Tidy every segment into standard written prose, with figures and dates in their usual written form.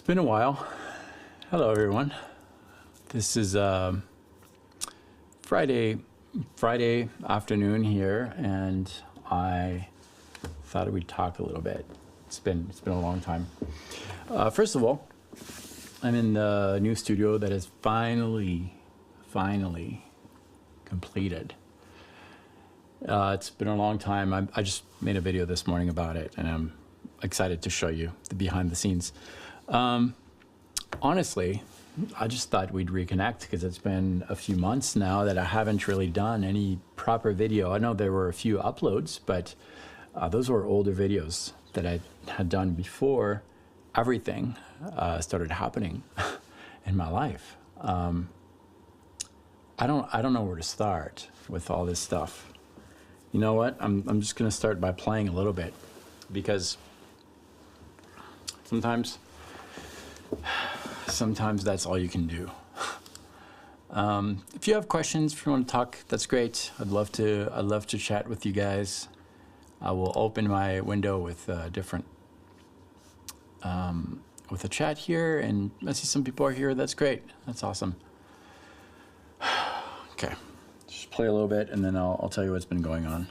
been a while. Hello, everyone. This is Friday afternoon here, and I thought we'd talk a little bit. It's been a long time. First of all, I'm in the new studio that is finally completed. It's been a long time. I just made a video this morning about it, and I'm excited to show you the behind the scenes. Honestly, I just thought we'd reconnect because it's been a few months now that I haven't really done any proper video. I know there were a few uploads, but those were older videos that I had done before everything started happening in my life. I don't know where to start with all this stuff. You know what? I'm just gonna start by playing a little bit, because sometimes that's all you can do. If you have questions, if you want to talk, that's great. I'd love to chat with you guys. I will open my window with with a chat here, and I see some people are here. That's great. That's awesome. Okay, just play a little bit, and then I'll tell you what's been going on.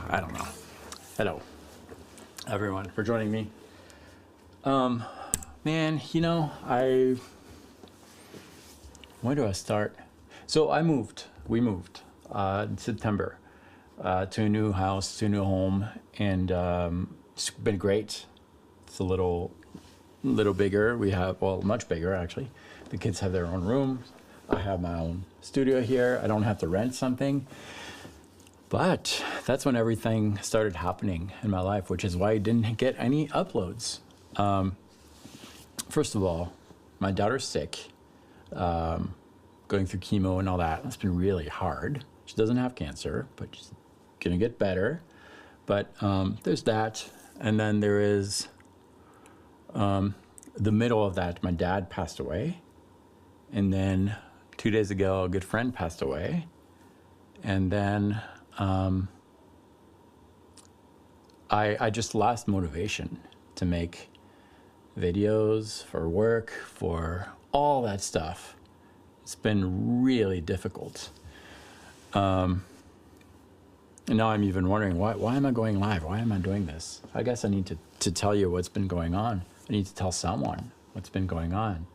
I don't know. Hello, everyone, for joining me. Man, you know, where do I start? So we moved in September to a new house, to a new home, and it's been great. It's a little bigger. We have, well, much bigger actually. The kids have their own room. I have my own studio here. I don't have to rent something. But that's when everything started happening in my life, which is why I didn't get any uploads. First of all, my daughter's sick, going through chemo and all that. It's been really hard. She doesn't have cancer, but she's gonna get better. But there's that, and then there is the middle of that. My dad passed away, and then 2 days ago, a good friend passed away, and then I just lost motivation to make videos, for work, for all that stuff. It's been really difficult. And now I'm even wondering, why am I going live? Why am I doing this? I guess I need to tell you what's been going on. I need to tell someone what's been going on.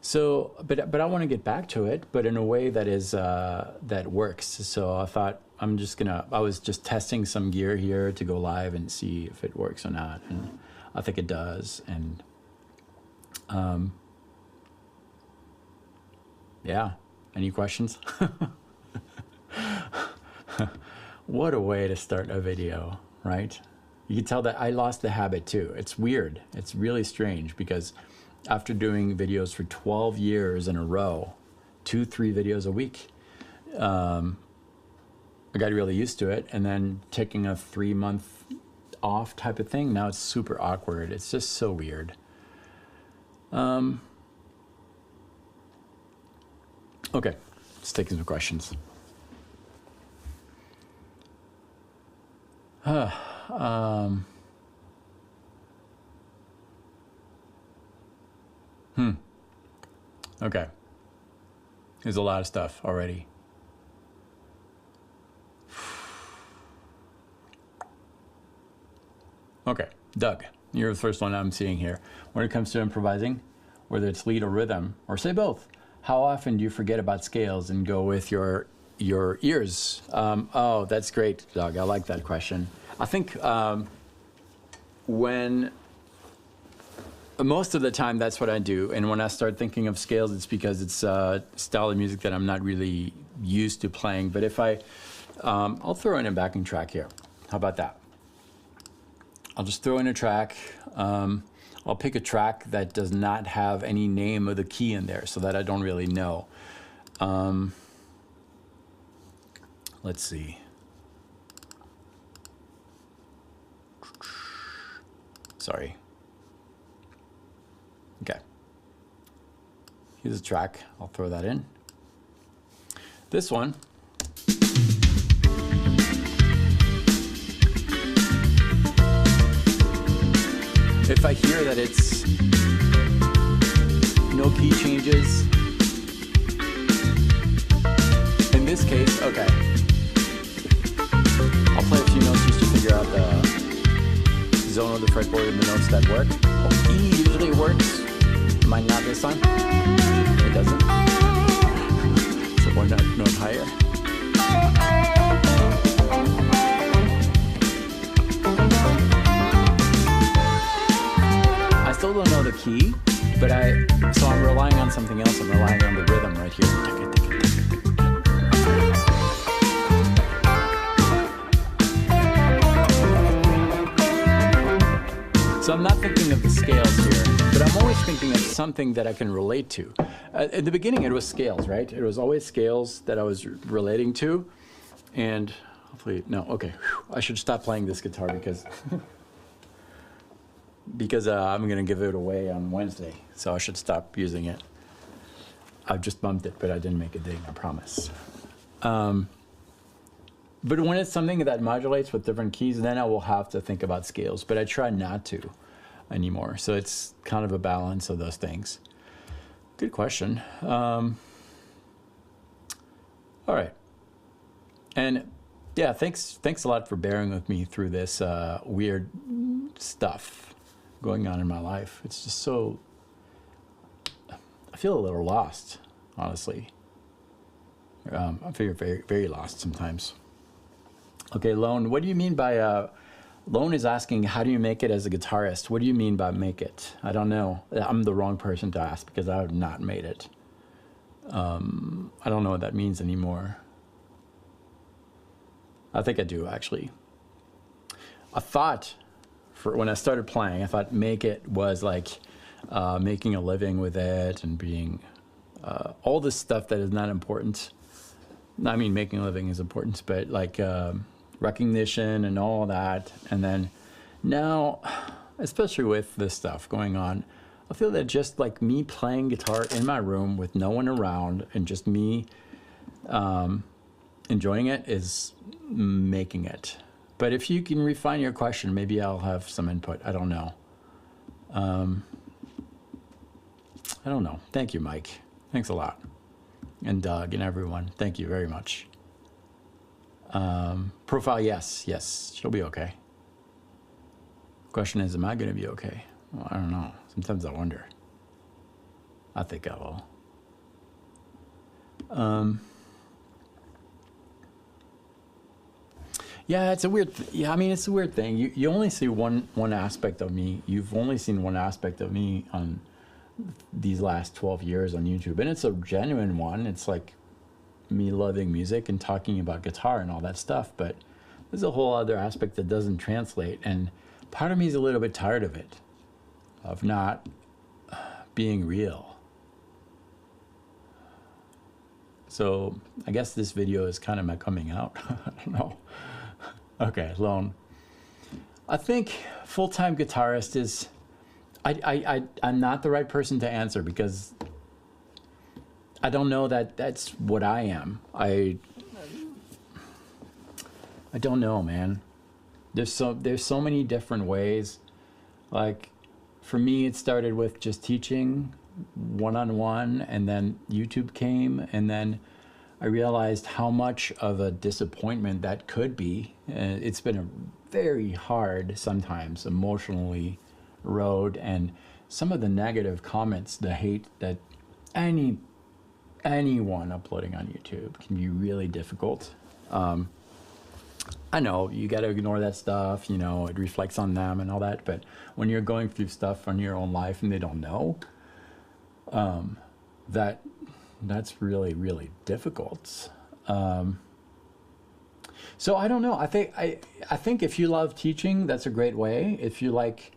So, but I want to get back to it, but in a way that is that works. So I thought I was just testing some gear here to go live and see if it works or not, and I think it does. And Yeah. Any questions? What a way to start a video, right? You can tell that I lost the habit too. It's weird. It's really strange because after doing videos for 12 years in a row, 2-3 videos a week, I got really used to it. And then taking a 3-month off type of thing, now it's super awkward. It's just so weird. Okay, let's take some questions. Okay. There's a lot of stuff already. Okay, Doug, you're the first one I'm seeing here. When it comes to improvising, whether it's lead or rhythm, or say both, how often do you forget about scales and go with your ears? Oh, that's great, Doug. I like that question. I think when most of the time that's what I do, and when I start thinking of scales, it's because it's a style of music that I'm not really used to playing. But if I'll throw in a backing track here. How about that? I'll just throw in a track. I'll pick a track that does not have any name of the key in there, so that I don't really know. Let's see. Sorry. Okay. Here's a track. I'll throw that in. This one. If I hear that it's no key changes, in this case, okay, I'll play a few notes just to figure out the zone of the fretboard and the notes that work. Oh, E usually works, might not this time, it doesn't, so one note higher. I still don't know the key, but so I'm relying on something else. I'm relying on the rhythm right here. So I'm not thinking of the scales here, but I'm always thinking of something that I can relate to. At the beginning, it was scales, right? It was always scales that I was relating to, and hopefully, no, okay. I should stop playing this guitar because I'm gonna give it away on Wednesday, so I should stop using it. I've just bumped it, but I didn't make a ding, I promise. But when it's something that modulates with different keys, then I will have to think about scales, but I try not to anymore. So it's kind of a balance of those things. Good question. All right. And yeah, thanks a lot for bearing with me through this weird stuff going on in my life. It's just so, I feel a little lost, honestly. I feel very, very lost sometimes. Okay, Lone, what do you mean by, Lone is asking, how do you make it as a guitarist? What do you mean by make it? I don't know. I'm the wrong person to ask because I have not made it. I don't know what that means anymore. I think I do, actually. I thought, when I started playing, I thought make it was like making a living with it and being all this stuff that is not important. I mean, making a living is important, but like recognition and all that. And then now, especially with this stuff going on, I feel that just like me playing guitar in my room with no one around and just me enjoying it is making it. But if you can refine your question, maybe I'll have some input. I don't know. I don't know. Thank you, Mike. Thanks a lot. And Doug and everyone, thank you very much. Profile, yes, she'll be okay. Question is, am I going to be okay? Well, I don't know. Sometimes I wonder. I think I will. Yeah, it's a weird. I mean, it's a weird thing. You only see one aspect of me. You've only seen one aspect of me on these last 12 years on YouTube, and it's a genuine one. It's like me loving music and talking about guitar and all that stuff, but there's a whole other aspect that doesn't translate, and part of me is a little bit tired of it, of not being real. So I guess this video is kind of my coming out. I don't know. Okay, lone. I think full-time guitarist is, I'm not the right person to answer, because I don't know that that's what I am. I don't know, man. There's so many different ways. Like, for me, it started with just teaching one-on-one, and then YouTube came, and then I realized how much of a disappointment that could be. It's been a very hard, sometimes emotionally, road, and some of the negative comments, the hate that anyone uploading on YouTube can be really difficult. I know you got to ignore that stuff, you know, it reflects on them and all that, but when you're going through stuff on your own life and they don't know, that's really, really difficult. So I don't know. I think if you love teaching, that's a great way. If you like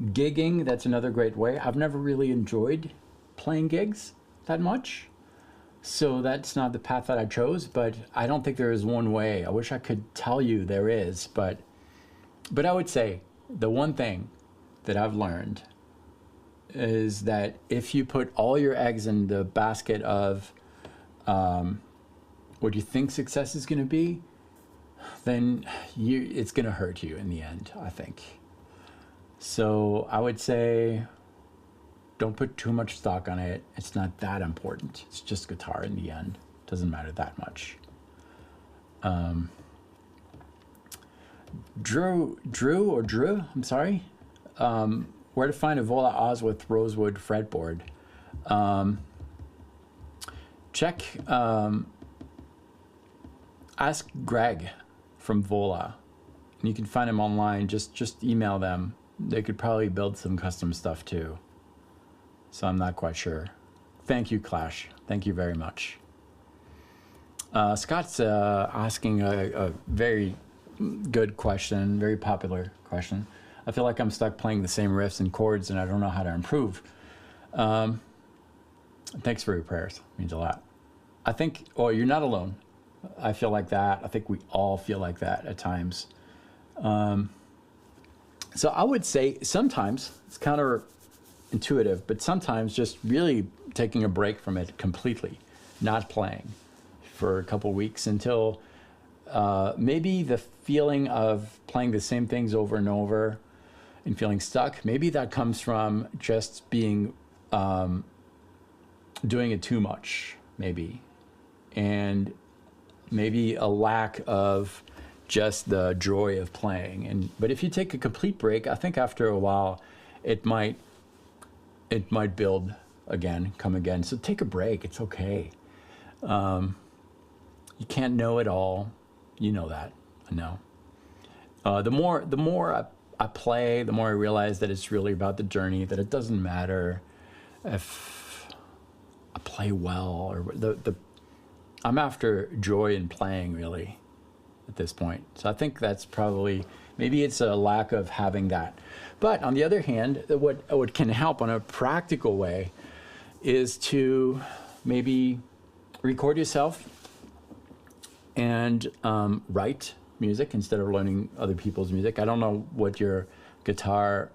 gigging, that's another great way. I've never really enjoyed playing gigs that much, so that's not the path that I chose, but I don't think there is one way. I wish I could tell you there is, but I would say the one thing that I've learned is that if you put all your eggs in the basket of what you think success is going to be, then it's going to hurt you in the end, I think. So I would say don't put too much stock on it. It's not that important. It's just guitar in the end. It doesn't matter that much. Drew, I'm sorry. Where to find a Vola Oz with rosewood fretboard? Check, ask Greg from Vola, and you can find him online. Just email them. They could probably build some custom stuff too. So I'm not quite sure. Thank you, Clash. Thank you very much. Scott's asking a very good question, very popular question. I feel like I'm stuck playing the same riffs and chords, and I don't know how to improve. Thanks for your prayers. It means a lot. I think, you're not alone. I feel like that. I think we all feel like that at times. So I would say sometimes, it's counterintuitive, but sometimes just really taking a break from it completely, not playing for a couple weeks until maybe the feeling of playing the same things over and over and feeling stuck, maybe that comes from just being, doing it too much, maybe. And maybe a lack of just the joy of playing. But if you take a complete break, I think after a while, it might build again, come again. So take a break, it's okay. You can't know it all. You know that, I know. The more I play, the more I realize that it's really about the journey, that it doesn't matter if I play well or I'm after joy in playing really at this point. So I think that's probably, maybe it's a lack of having that. But on the other hand, what can help on a practical way is to maybe record yourself and write music instead of learning other people's music. I don't know what your guitar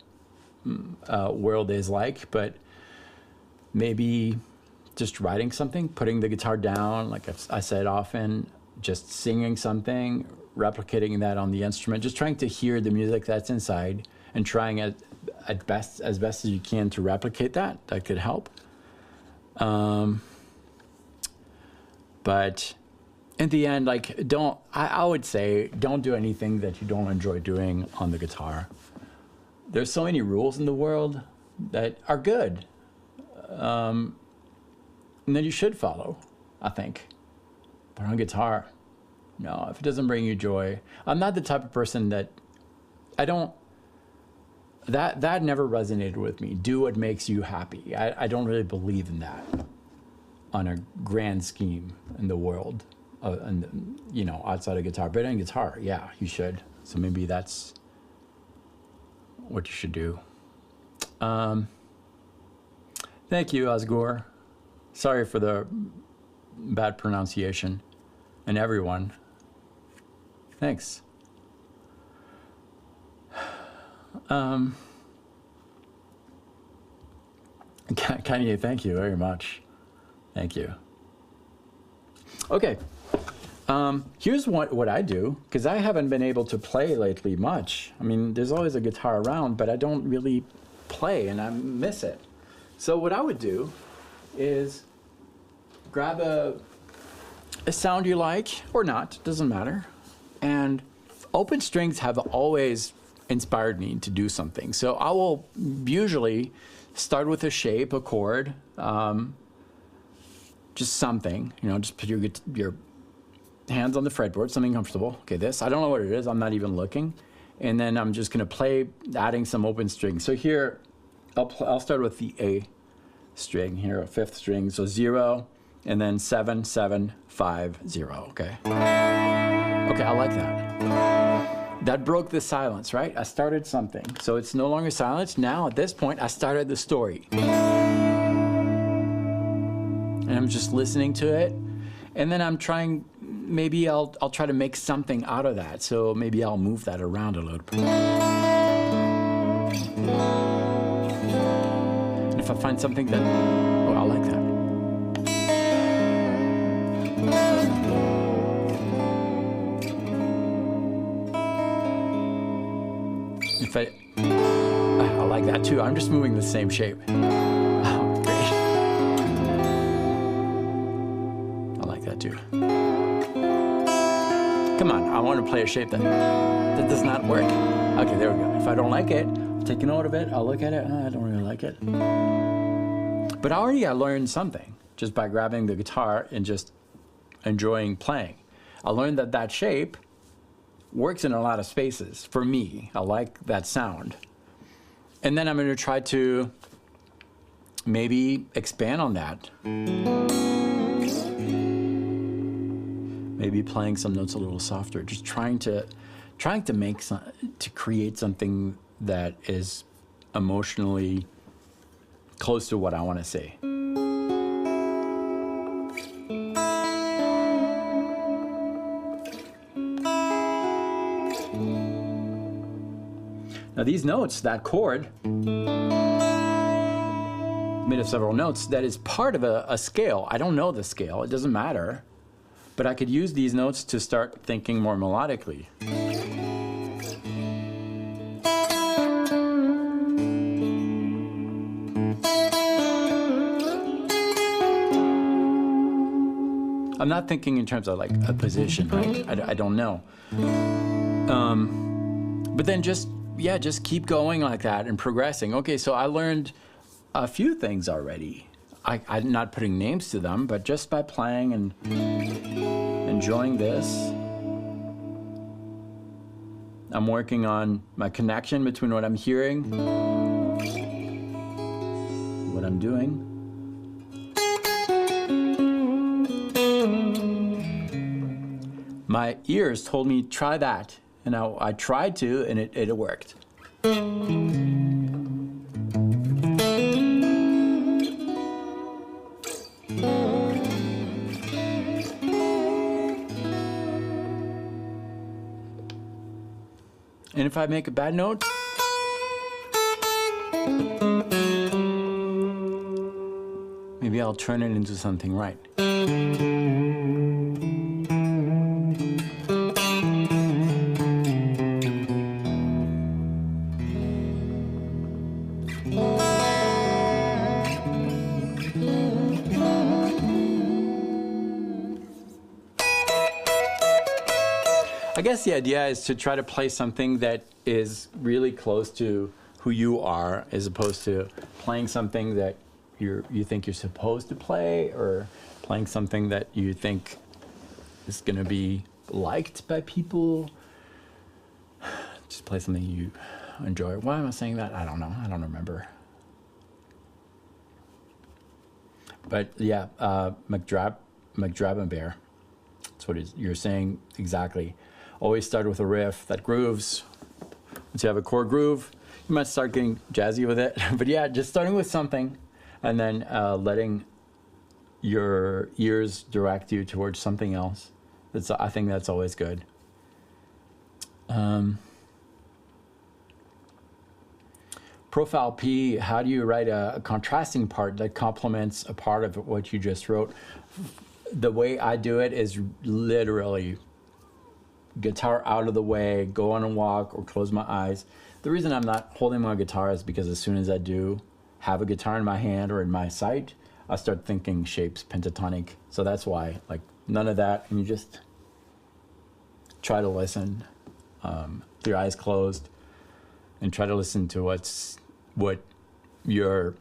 world is like, but maybe just writing something, putting the guitar down, like I said often, just singing something, replicating that on the instrument, just trying to hear the music that's inside and trying as best as you can to replicate that. That could help. But in the end, like, I would say don't do anything that you don't enjoy doing on the guitar. There's so many rules in the world that are good. And that you should follow, I think. But on guitar, no, if it doesn't bring you joy. I'm not the type of person that, I don't that never resonated with me. Do what makes you happy. I don't really believe in that on a grand scheme in the world, and you know, outside of guitar. But in guitar, yeah, you should. So maybe that's what you should do. Thank you, Osgur. Sorry for the bad pronunciation. And everyone, thanks. Kanye, thank you very much. Thank you. Okay. Here's what I do, because I haven't been able to play lately much. I mean, there's always a guitar around, but I don't really play, and I miss it. So what I would do is grab a sound you like, or not, doesn't matter. And open strings have always inspired me to do something. So I will usually start with a shape, a chord, just something, you know, just put your hands on the fretboard, something comfortable. Okay, this, I don't know what it is, I'm not even looking. And then I'm just gonna play, adding some open strings. So here, I'll start with the A string here, a fifth string, so 0, and then 7, 7, 5, 0, okay? Okay, I like that. That broke the silence, right? I started something. So it's no longer silence. Now, at this point, I started the story. And I'm just listening to it. And then I'm trying, maybe I'll try to make something out of that. So maybe I'll move that around a little bit. And if I find something that, oh, I like that. If I like that too. I'm just moving the same shape. Oh, great. I like that too. Come on, I want to play a shape that does not work. Okay, there we go. If I don't like it, I'll take a note of it. I'll look at it. Oh, I don't really like it. But already I learned something just by grabbing the guitar and just enjoying playing. I learned that that shape works in a lot of spaces for me. I like that sound. And then I'm going to try to maybe expand on that. Maybe playing some notes a little softer, just trying to create something that is emotionally close to what I want to say. Now these notes, that chord, made of several notes, that is part of a scale. I don't know the scale, it doesn't matter. But I could use these notes to start thinking more melodically. I'm not thinking in terms of like a position, right? I don't know. But then just keep going like that and progressing. Okay, so I learned a few things already. I'm not putting names to them, but just by playing and enjoying this, I'm working on my connection between what I'm hearing, what I'm doing. My ears told me, try that. And I tried to, and it worked. And if I make a bad note, maybe I'll turn it into something right. I guess the idea is to try to play something that is really close to who you are, as opposed to playing something that you think you're supposed to play, or playing something that you think is going to be liked by people. Just play something you enjoy. Why am I saying that? I don't know. I don't remember. But yeah, McDraben Bear. That's what you're saying exactly. Always start with a riff that grooves. Once you have a chord groove, you might start getting jazzy with it. But yeah, just starting with something and then letting your ears direct you towards something else. I think that's always good. Profile P, how do you write a contrasting part that complements a part of what you just wrote? The way I do it is literally guitar out of the way, go on a walk or close my eyes. The reason I'm not holding my guitar is because as soon as I do have a guitar in my hand or in my sight, I start thinking shapes, pentatonic. So that's why, like, none of that. And you just try to listen with your eyes closed and try to listen to what your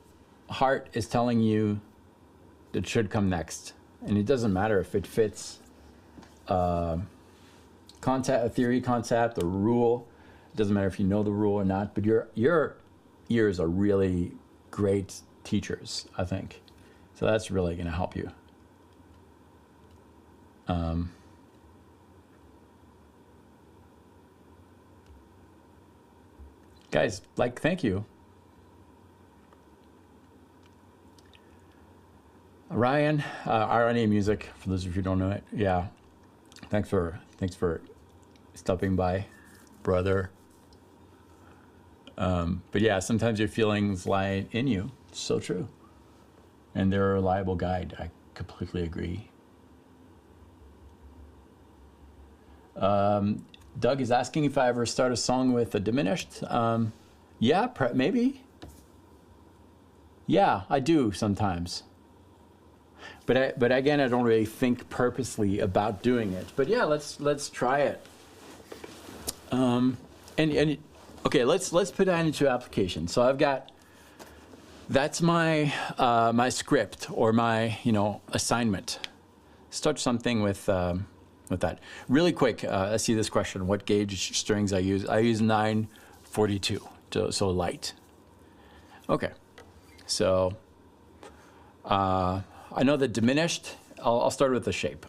heart is telling you that should come next. And it doesn't matter if it fits a theory concept or rule. It doesn't matter if you know the rule or not, but your ears are really great teachers, I think. So that's really going to help you. Guys, thank you. Ryan, RNA Music, for those of you who don't know it. Yeah, thanks for stopping by, brother. But yeah, sometimes your feelings lie in you. It's so true. And they're a reliable guide. I completely agree. Doug is asking if I ever start a song with a diminished. Yeah, maybe. Yeah, I do sometimes. But again, I don't really think purposely about doing it. But yeah, let's try it. Okay, let's put that into application. So I've got, that's my my script or my assignment. Start something with that. Really quick, I see this question: what gauge strings I use? I use 942, so light. Okay, so I know that diminished. I'll start with a shape.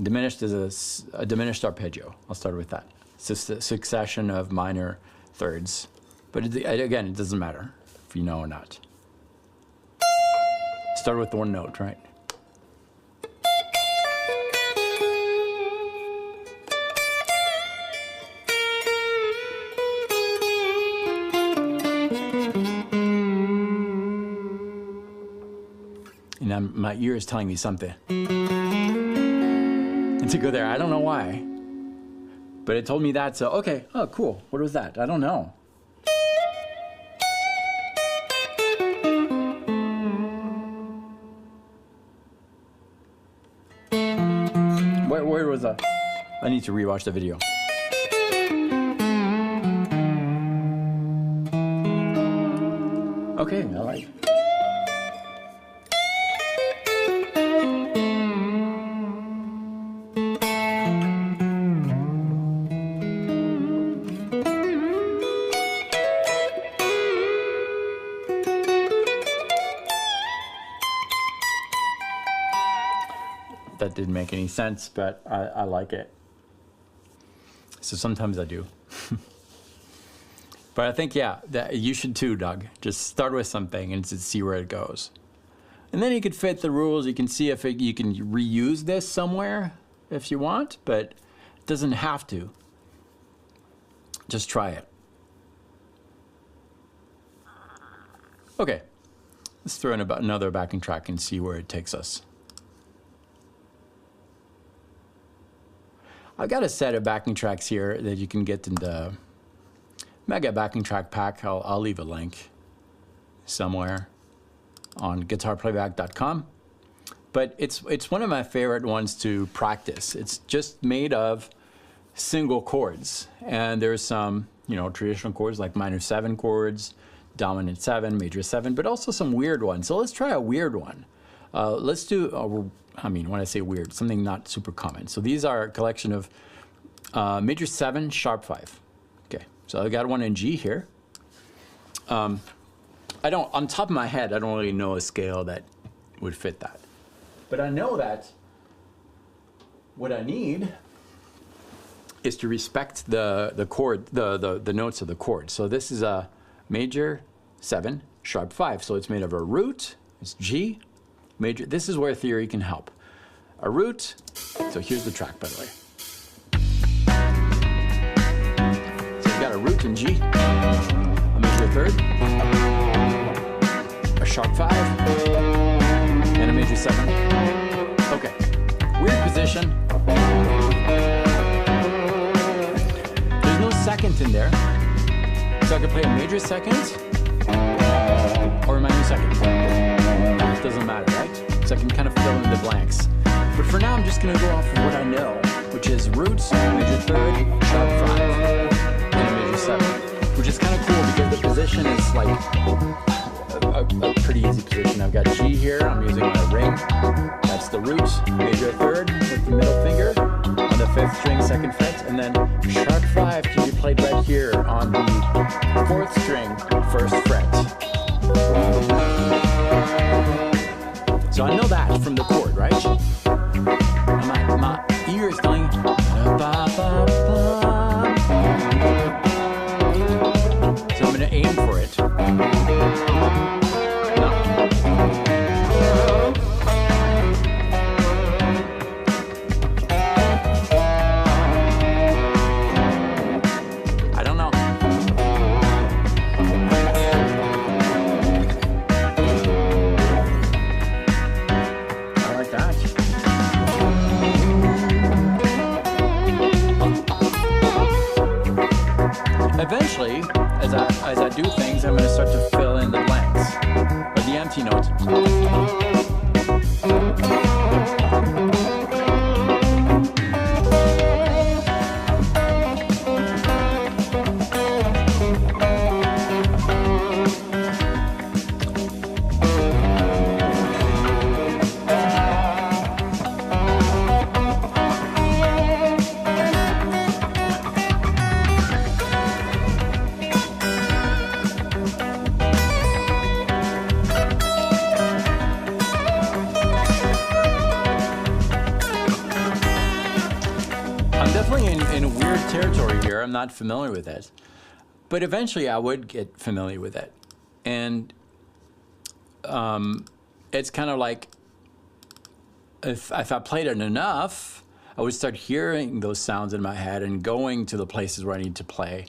Diminished is a diminished arpeggio. I'll start with that. It's just a succession of minor thirds. But again, it doesn't matter if you know or not. Start with one note, right? And my ear is telling me something. And to go there, I don't know why. But it told me that, so okay, oh cool, what was that? I don't know. Where was that? I need to rewatch the video. Okay, I like it. That didn't make any sense, but I like it. So sometimes I do. But I think, yeah, that you should too, Doug. Just start with something and just see where it goes. And then you could fit the rules. You can see if you can reuse this somewhere if you want, but it doesn't have to. Just try it. Okay, let's throw in another backing track and see where it takes us. I've got a set of backing tracks here that you can get in the Mega Backing Track Pack. I'll leave a link somewhere on guitarplayback.com. But it's one of my favorite ones to practice. It's just made of single chords. And there's some, traditional chords like minor 7 chords, dominant 7, major 7, but also some weird ones. So let's try a weird one. Let's do, when I say weird, something not super common. So these are a collection of major 7, sharp 5. Okay, So I got one in G here. I don't, on top of my head, I don't really know a scale that would fit that. But I know that what I need is to respect the chord, the notes of the chord. So this is a major 7, sharp 5. So it's made of a root, it's G, major. This is where theory can help. A root, so here's the track, by the way. So we've got a root in G, a major 3rd, a sharp 5, and a major 7. Okay, weird position. There's no second in there, so I could play a major second or a minor second. It doesn't matter, right? So I can kind of fill in the blanks. But for now, I'm just going to go off of what I know, which is roots, major 3rd, sharp 5, and a major 7, which is kind of cool because the position is like a pretty easy position. I've got G here, I'm using my ring, that's the root, major 3rd with the middle finger on the 5th string, 2nd fret, and then sharp 5 can be played right here on the 4th string, 1st fret. So I know that from the chord, right? My ear is going. So I'm going to aim for it. I don't know. I like that. Eventually, as I do things, I'm going to start to fill in the blanks, or the empty notes. In weird territory here. I'm not familiar with it, but eventually I would get familiar with it, and it's kind of like if I played it enough, I would start hearing those sounds in my head and going to the places where I need to play.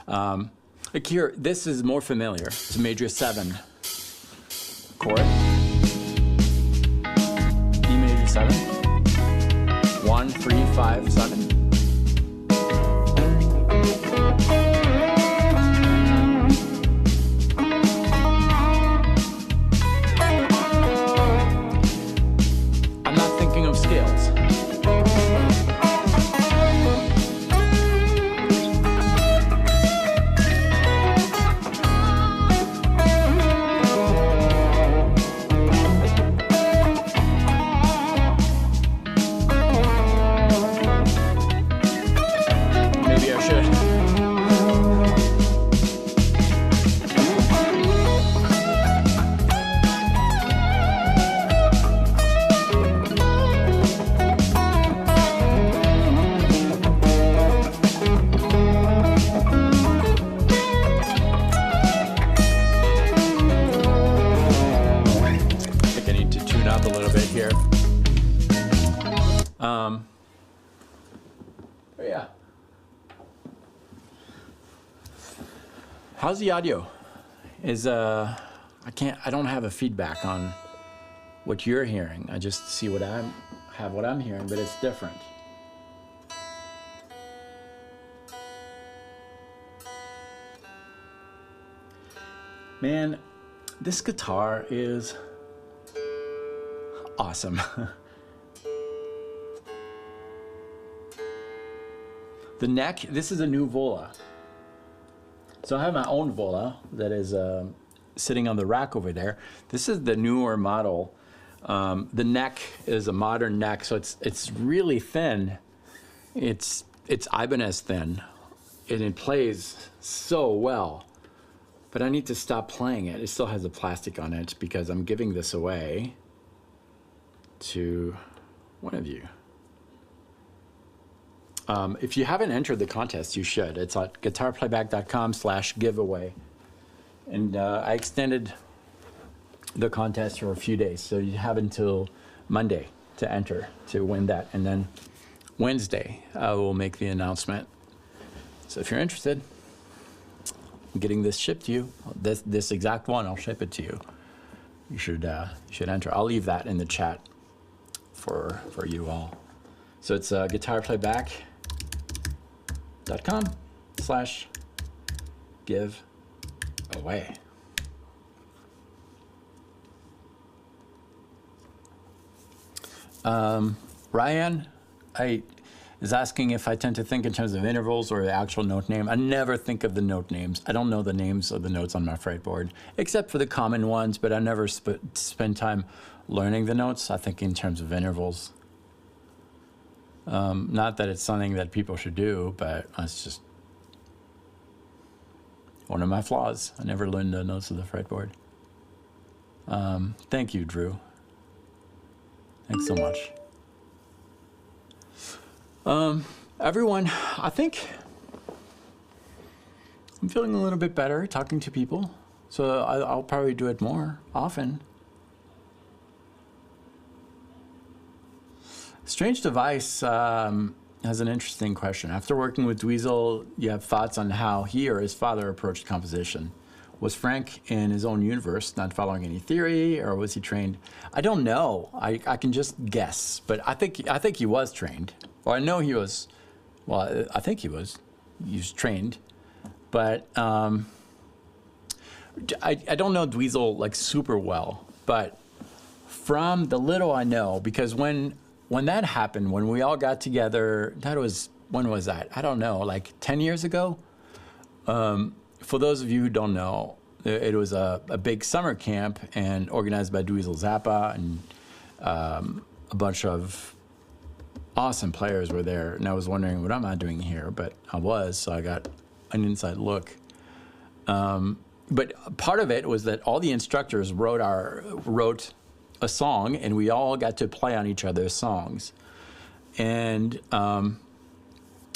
Like here, this is more familiar. It's a major 7 chord, E major 7, 1, 3, 5, 7. Scales. Maybe I should. Yeah. How's the audio? I don't have a feedback on what you're hearing. I just see what I'm hearing, but it's different. Man, this guitar is awesome. The neck, this is a new Vola. So I have my own Vola that is sitting on the rack over there. This is the newer model. The neck is a modern neck, so it's really thin. It's Ibanez thin. and it plays so well. But I need to stop playing it. It still has the plastic on it because I'm giving this away to one of you. If you haven't entered the contest, you should. It's at guitarplayback.com/giveaway. And I extended the contest for a few days, so you have until Monday to enter to win that. And then Wednesday, I will make the announcement. So if you're interested, I'm getting this shipped to you. This exact one, I'll ship it to you. You should enter. I'll leave that in the chat for you all. So it's guitarplayback.com/giveaway. Ryan is asking if I tend to think in terms of intervals or the actual note name. I never think of the note names. I don't know the names of the notes on my fretboard, except for the common ones, but I never spend time learning the notes. I think in terms of intervals. Not that it's something that people should do, but it's just one of my flaws. I never learned the notes of the fretboard. Thank you, Drew. Thanks so much. Everyone, I think I'm feeling a little bit better talking to people, so I'll probably do it more often. Strange Device has an interesting question. After working with Dweezil, you have thoughts on how he or his father approached composition? Was Frank in his own universe, not following any theory, or was he trained? I don't know. I can just guess, but I think he was trained. Well, I know he was. Well, I think he was. He was trained, but I don't know Dweezil like super well. But from the little I know, because when that happened, when we all got together, when was that? I don't know, like 10 years ago. For those of you who don't know, it was a big summer camp and organized by Dweezil, Zappa, and a bunch of awesome players were there. And I was wondering, what am I doing here? But I was, so I got an inside look. But part of it was that all the instructors wrote a song, and we all got to play on each other's songs. And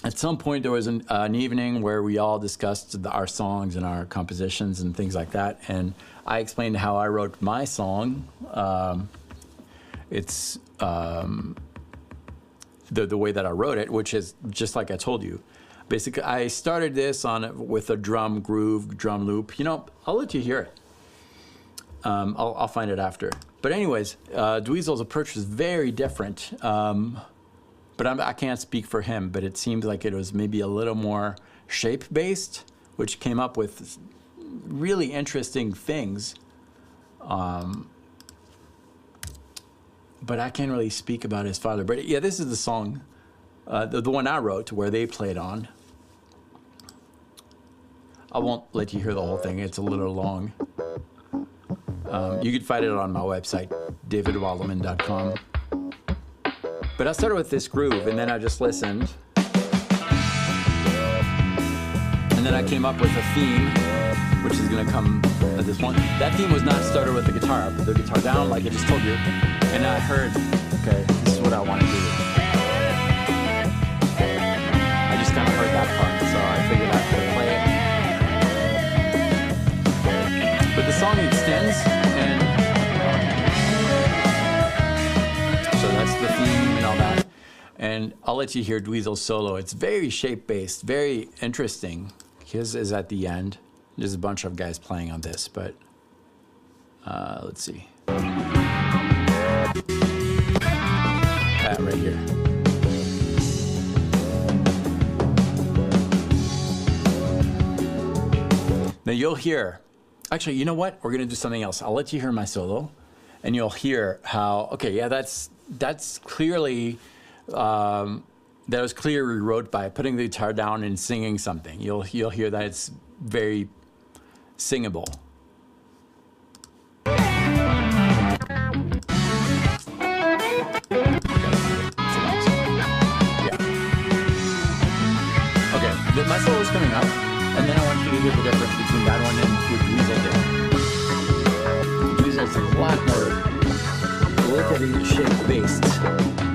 at some point, there was an evening where we all discussed our songs and our compositions and things like that. And I explained how I wrote my song. It's the way that I wrote it, which is just like I told you. Basically, I started this with a drum groove, drum loop. You know, I'll let you hear it. I'll find it after. But anyways, Dweezil's approach was very different. But I can't speak for him, but it seemed like it was maybe a little more shape-based, which came up with really interesting things. But I can't really speak about his father. But yeah, this is the song, the one I wrote, where they played on. I won't let you hear the whole thing. It's a little long. You can find it on my website, davidwalleman.com. But I started with this groove, and then I just listened. And then I came up with a theme, which is going to come at this point. That theme was not started with the guitar. I put the guitar down, like I just told you. And I heard, okay, this is what I want to do. I just kind of heard that part, so I figured I could play it. But the song extends, and so that's the theme and all that. And I'll let you hear Dweezil's solo. It's very shape-based, very interesting. His is at the end. There's a bunch of guys playing on this, but let's see. That right here. Now you'll hear, actually, you know what? We're gonna do something else. I'll let you hear my solo, and you'll hear how, okay, yeah, that's clearly, that was clearly wrote by putting the guitar down and singing something. You'll hear that it's very singable. My solo's coming up, and then I want you to hear the difference between that one and what Dweezil did. Dweezil's a lot more lickety shake based.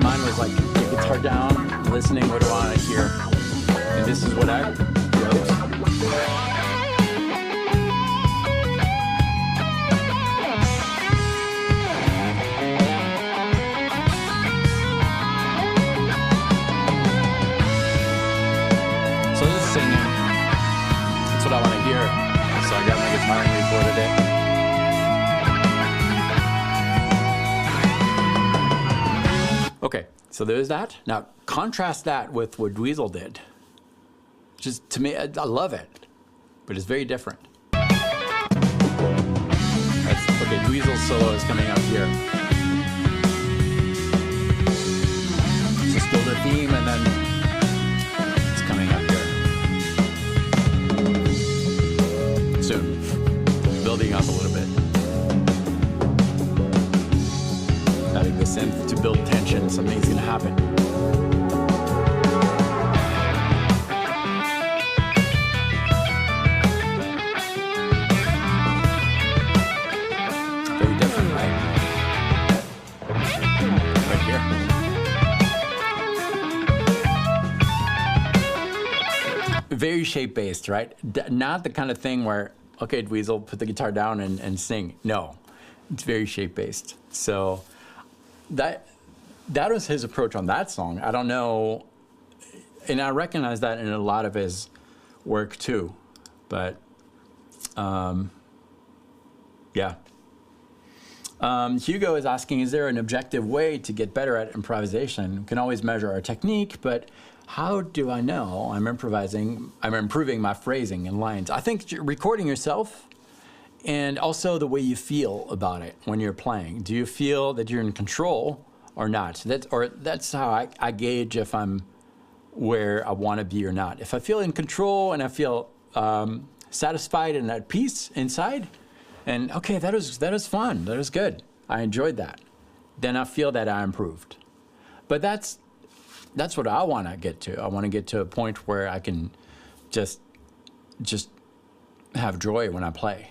Mine was like the guitar down, listening, what do I want to hear? And this is what I wrote. Singing. That's what I want to hear. So I got my guitar and recorded it. Okay, so there's that. Now contrast that with what Dweezil did. Just to me, I love it, but it's very different. Okay, Dweezil's solo is coming up here. So still the theme, and then it's coming up here. Soon, building up a little bit. Adding the synth to build tension, something's gonna happen. Very different, right? Right here. Very shape-based, right? Not the kind of thing where, okay, Dweezil, put the guitar down and sing. No, it's very shape-based. So that was his approach on that song. I don't know, and I recognize that in a lot of his work too. But yeah. Hugo is asking, is there an objective way to get better at improvisation? We can always measure our technique, but how do I know I'm improvising, I'm improving my phrasing and lines? I think recording yourself, and also the way you feel about it when you're playing. Do you feel that you're in control or not? That's how I gauge if I'm where I want to be or not. If I feel in control and I feel satisfied and at peace inside, and okay, that was fun, that was good, I enjoyed that, then I feel that I improved. But that's what I want to get to. I want to get to a point where I can just have joy when I play.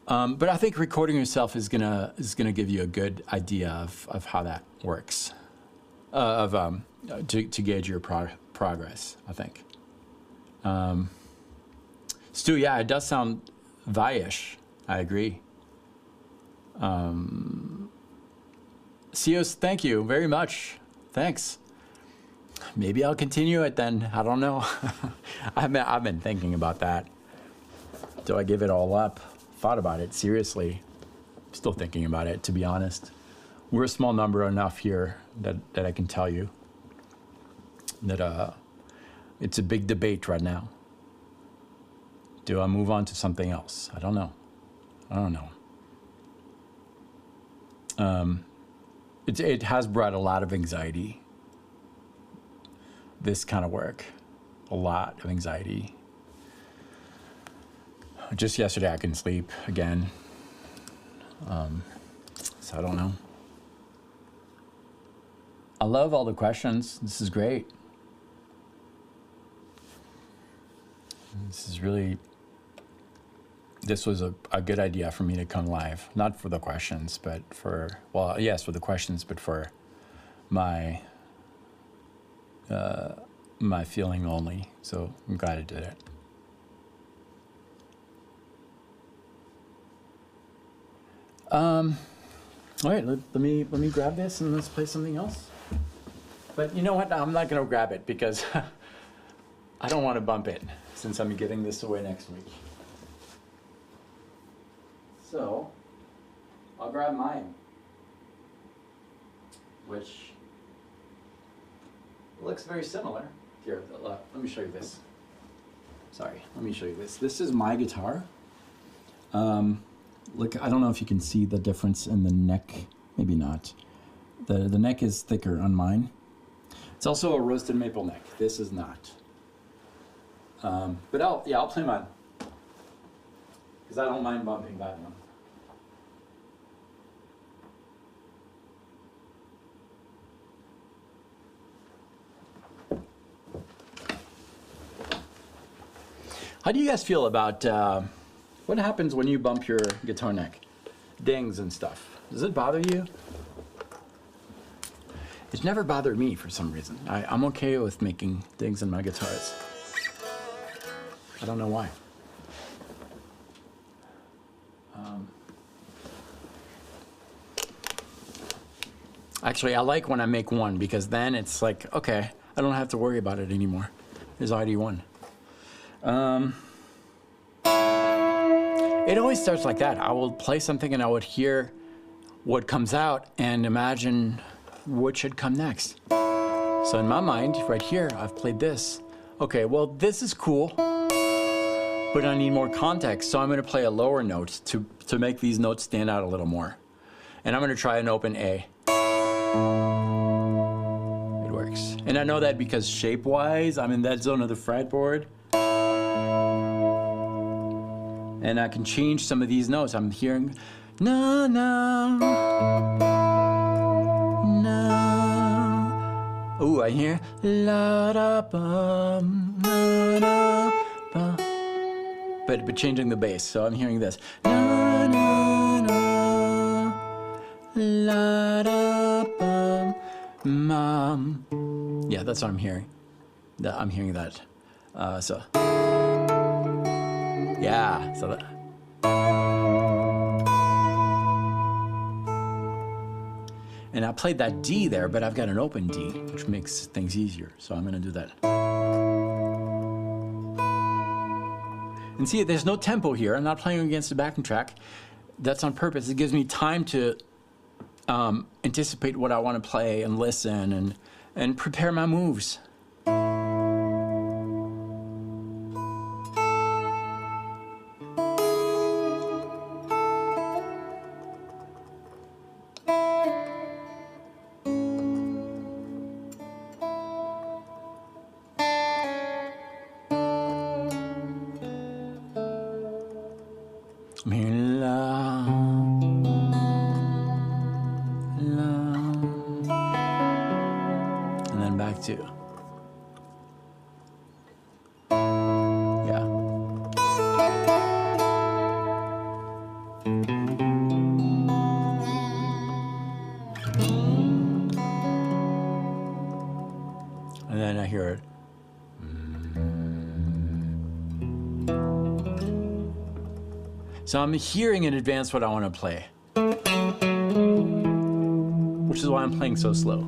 But I think recording yourself is gonna give you a good idea of how that works, to gauge your progress, I think. Stu, yeah, it does sound Vi-ish. I agree. Cios, thank you very much. Thanks. Maybe I'll continue it then. I don't know. I've been thinking about that. Do I give it all up? Thought about it seriously. Still thinking about it, to be honest. We're a small number enough here that I can tell you that it's a big debate right now. Do I move on to something else? I don't know. It has brought a lot of anxiety, this kind of work. A lot of anxiety. Just yesterday I couldn't sleep again. So I don't know. I love all the questions. This is great. This was a good idea for me to come live. Not for the questions, but for, well, yes, for the questions, but for my feeling lonely. So I'm glad I did it. All right, let me grab this and let's play something else. But you know what? I'm not gonna grab it because I don't want to bump it since I'm giving this away next week. So I'll grab mine, which looks very similar. Here, let me show you this. Sorry, let me show you this. This is my guitar. Look, I don't know if you can see the difference in the neck. Maybe not. The neck is thicker on mine. It's also a roasted maple neck. This is not. But I'll play mine because I don't mind bumping that one. How do you guys feel about what happens when you bump your guitar neck? Dings and stuff. Does it bother you? It's never bothered me for some reason. I'm okay with making dings in my guitars. I don't know why. Actually, I like when I make one because then it's like, okay, I don't have to worry about it anymore. There's already one. It always starts like that. I will play something and I would hear what comes out and imagine what should come next. So in my mind, right here, I've played this. Okay, well, this is cool, but I need more context. So I'm gonna play a lower note to make these notes stand out a little more. And I'm gonna try an open A. It works. And I know that because shape-wise, I'm in that zone of the fretboard. And I can change some of these notes. I'm hearing, na, na, na. Ooh, I hear, la, da, bum, na, na, ba. But changing the bass, so I'm hearing this. Na, na, na, la, da, bum, mom. Yeah, that's what I'm hearing. I'm hearing that. So. Yeah, so that. And I played that D there, but I've got an open D, which makes things easier. So I'm gonna do that. And see, there's no tempo here. I'm not playing against the backing track. That's on purpose. It gives me time to anticipate what I want to play and listen and prepare my moves. I'm hearing la, la, and then back to, yeah. And then I hear it. So I'm hearing in advance what I want to play, which is why I'm playing so slow.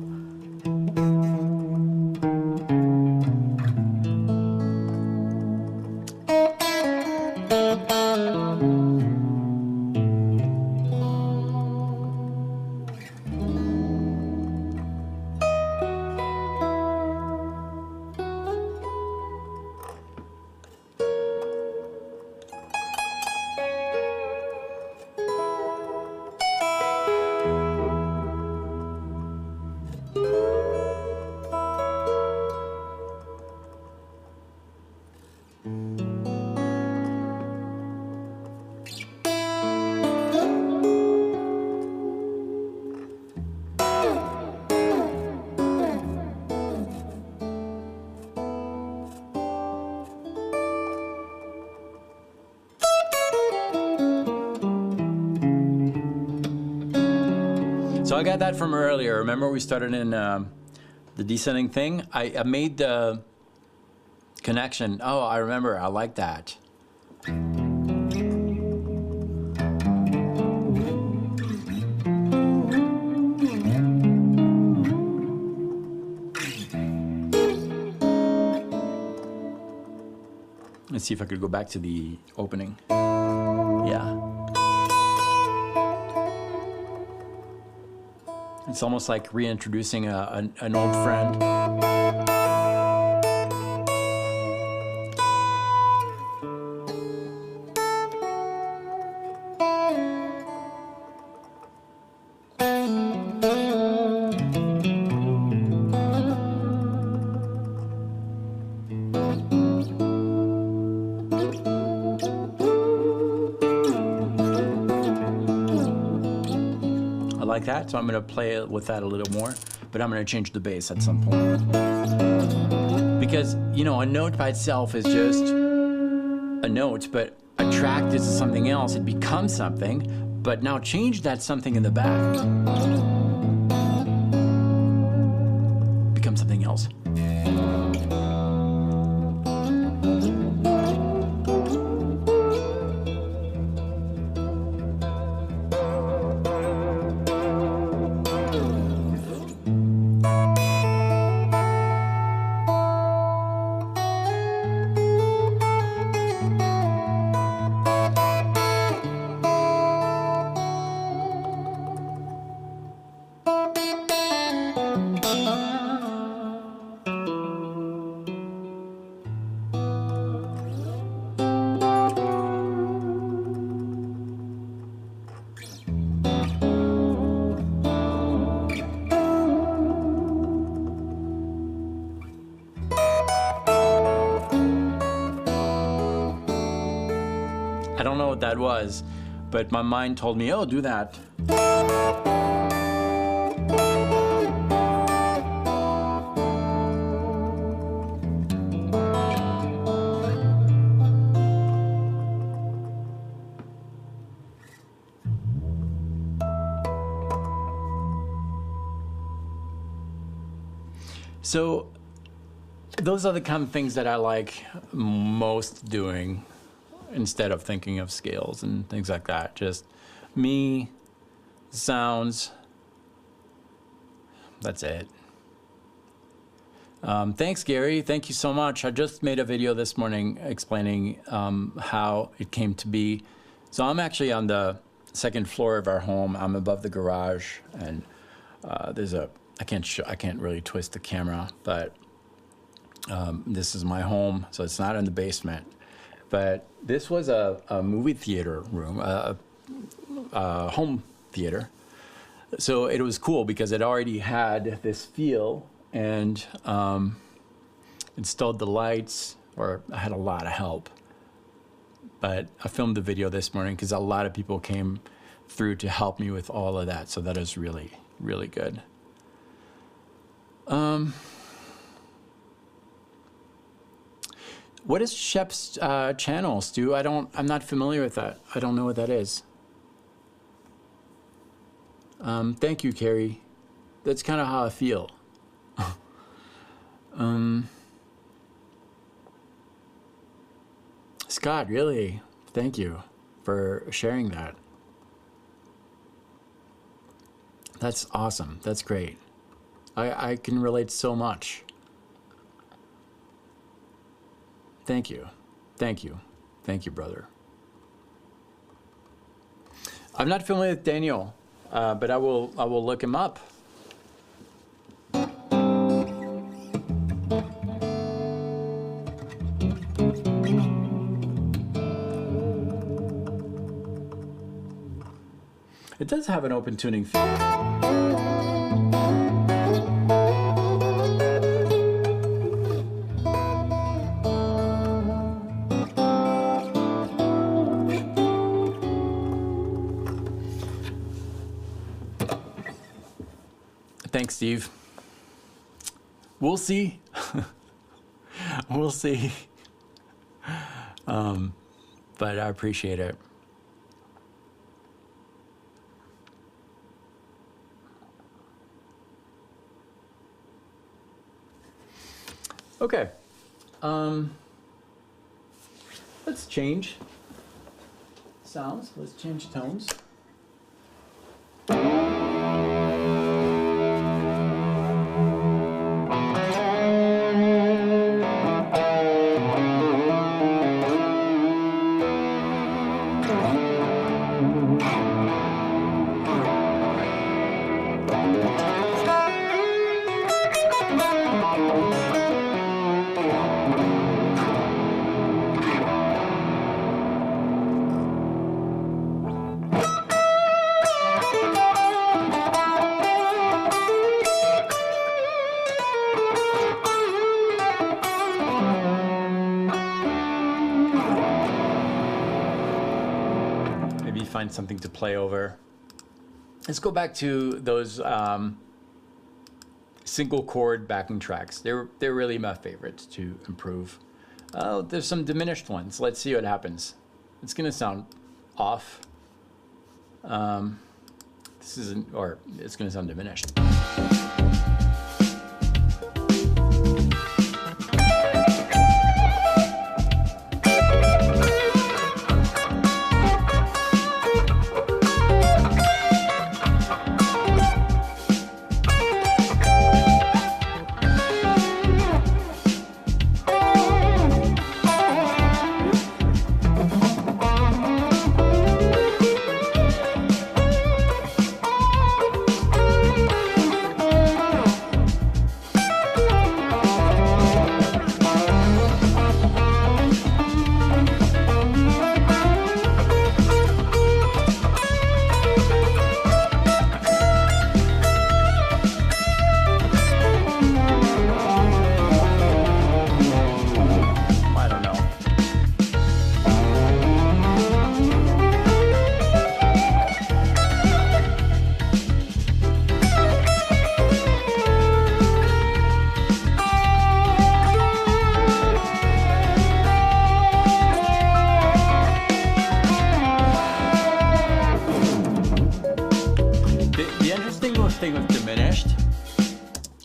So I got that from earlier. Remember we started in the descending thing? I made the connection. Oh, I remember. I like that. Let's see if I could go back to the opening. Yeah. It's almost like reintroducing an old friend. Like that, so I'm going to play with that a little more, but I'm going to change the bass at some point. Because, you know, a note by itself is just a note, but attracted to something else, it becomes something, but now change that something in the back. Become something else. I don't know what that was, but my mind told me, oh, do that. So those are the kind of things that I like most doing, instead of thinking of scales and things like that. Just me, sounds, that's it. Thanks, Gary. Thank you so much. I just made a video this morning explaining how it came to be. So I'm actually on the second floor of our home. I'm above the garage, and there's a, I can't really twist the camera, but this is my home, so it's not in the basement. But this was a movie theater room, a home theater. So it was cool because it already had this feel, and installed the lights, or I had a lot of help. But I filmed the video this morning because a lot of people came through to help me with all of that. So that is really, really good. What is Shep's channel, Stu? I'm not familiar with that. I don't know what that is. Thank you, Carrie. That's kind of how I feel. Scott, really, thank you for sharing that. That's awesome. That's great. I can relate so much. Thank you. Thank you. Thank you, brother. I'm not familiar with Daniel, but I will look him up. It does have an open tuning feel. Thanks, Steve. We'll see. We'll see. But I appreciate it. Okay. Let's change sounds. Let's change tones. Find something to play over. Let's go back to those single chord backing tracks. They're really my favorites to improve. Oh, there's some diminished ones. Let's see what happens. It's gonna sound off. This isn't, or it's gonna sound diminished.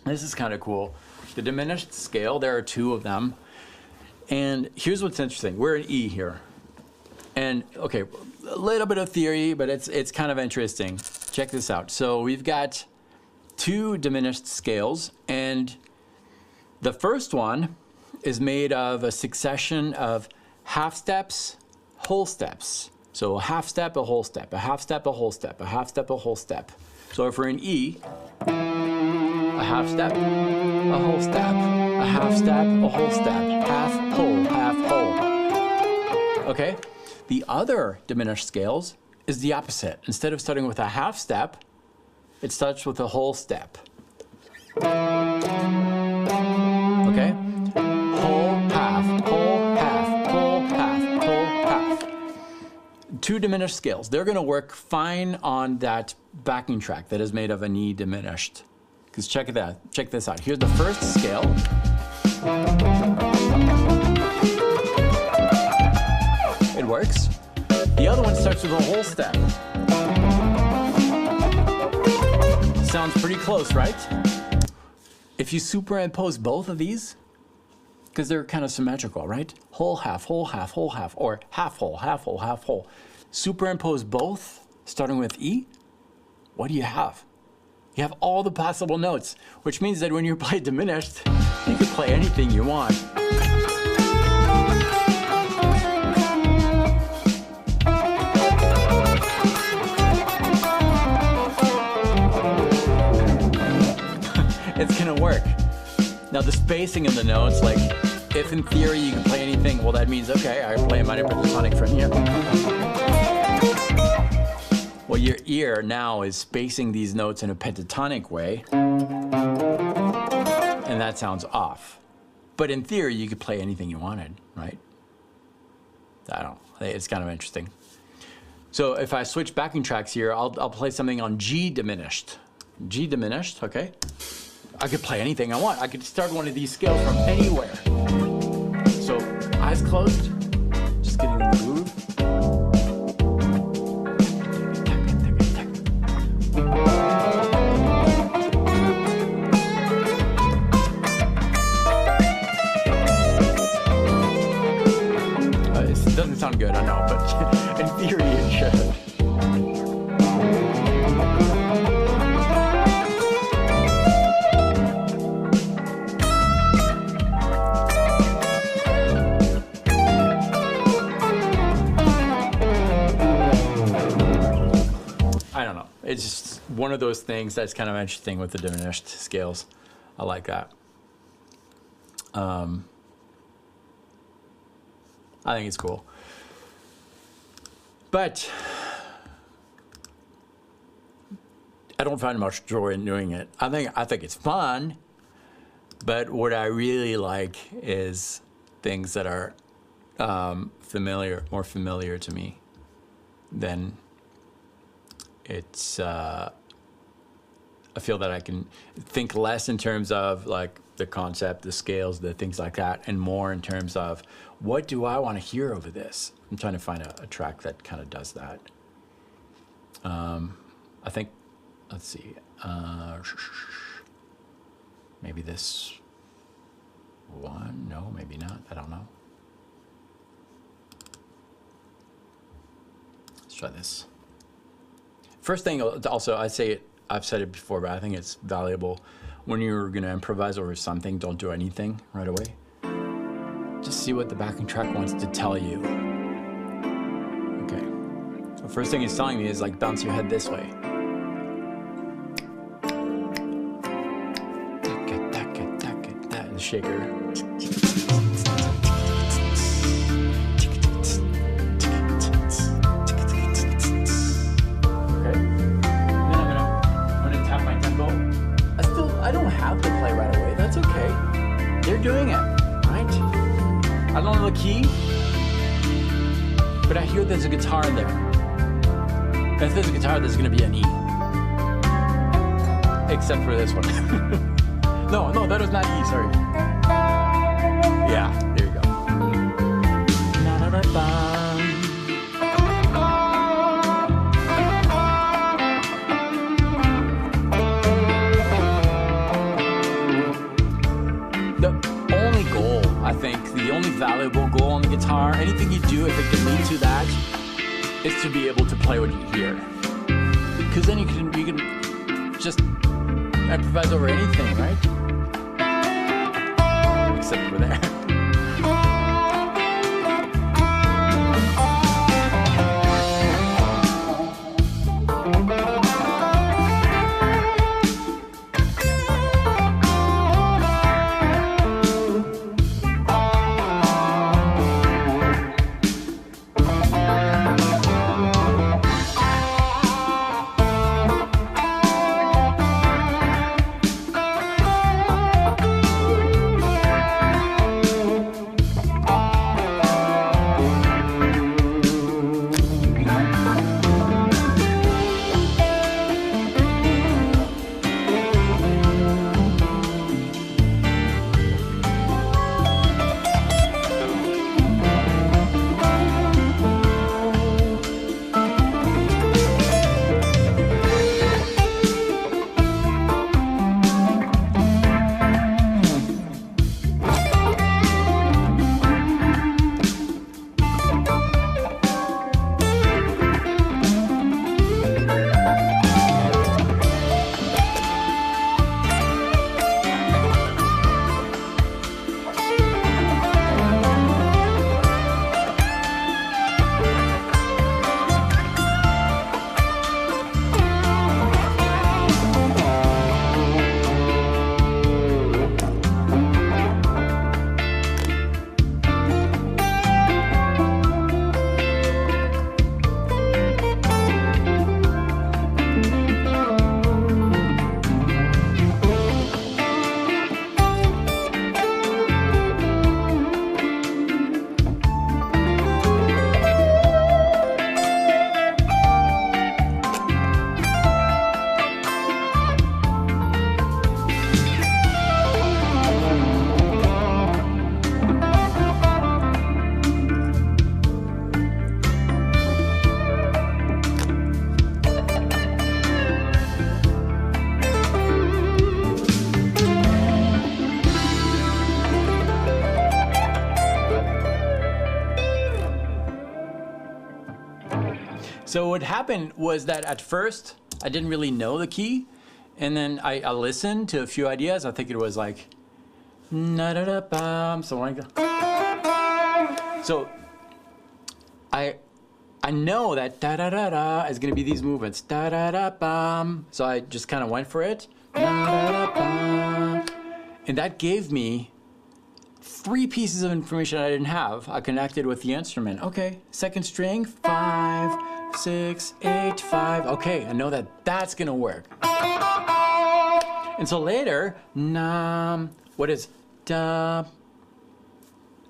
This is kind of cool. The diminished scale, there are two of them. And here's what's interesting. We're in E here. And okay, a little bit of theory, but it's kind of interesting. Check this out. So we've got two diminished scales, and the first one is made of a succession of half steps, whole steps. So a half step, a whole step, a half step, a whole step, a half step, a whole step. So if we're in E, a half step, a whole step, a half step, a whole step, half, whole. Okay? The other diminished scales is the opposite. Instead of starting with a half step, it starts with a whole step. Okay? Whole, half, whole, half, whole, half, whole, half. Two diminished scales. They're gonna work fine on that backing track that is made of an E diminished. Because check this out. Here's the first scale. It works. The other one starts with a whole step. Sounds pretty close, right? If you superimpose both of these, because they're kind of symmetrical, right? Whole, half, whole, half, whole, half, or half whole, half whole, half whole. Superimpose both, starting with E, what do you have? You have all the possible notes, which means that when you play diminished, you can play anything you want. It's gonna work. Now the spacing in the notes, like if in theory you can play anything, well that means, okay, I play a minor pentatonic from here. Well, your ear now is spacing these notes in a pentatonic way, and that sounds off. But in theory, you could play anything you wanted, right? I don't know, it's kind of interesting. So if I switch backing tracks here, I'll play something on G diminished. G diminished, okay? I could play anything I want. I could start one of these scales from anywhere. So eyes closed, just getting in the groove. It doesn't sound good, I know, but in theory it should. I don't know. It's just one of those things that's kind of interesting with the diminished scales. I like that. I think it's cool. But I don't find much joy in doing it. I think it's fun, but what I really like is things that are more familiar to me than it's I feel that I can think less in terms of like the concept, the scales, the things like that, and more in terms of what do I want to hear over this? I'm trying to find a track that kind of does that. I think, let's see, maybe this one, no, maybe not, I don't know. Let's try this. First thing, also, I've said it before, but I think it's valuable. When you're gonna improvise over something, don't do anything right away. Just see what the backing track wants to tell you. Okay. The first thing it's telling me is like bounce your head this way. And the shaker. I don't have to play right away, that's okay. They're doing it, right? I don't know the key, but I hear there's a guitar there. And if there's a guitar, there's gonna be an E. Except for this one. No, that was not E, sorry. Yeah, there you go. I think the only valuable goal on the guitar, anything you do, if it can lead to that, is to be able to play what you hear. Because then you can just improvise over anything, right? Except over there. So what happened was that at first I didn't really know the key, and then I listened to a few ideas. I think it was like na-da-da-bum, so I go. So I know that da-da-da-da is gonna be these movements, da-da-da-bum. So I just kind of went for it, da-da-da-bum. And that gave me 3 pieces of information I didn't have. I connected with the instrument. Okay, second string, 5, 6, 8, 5. Okay, I know that that's gonna work. And so later, what is da?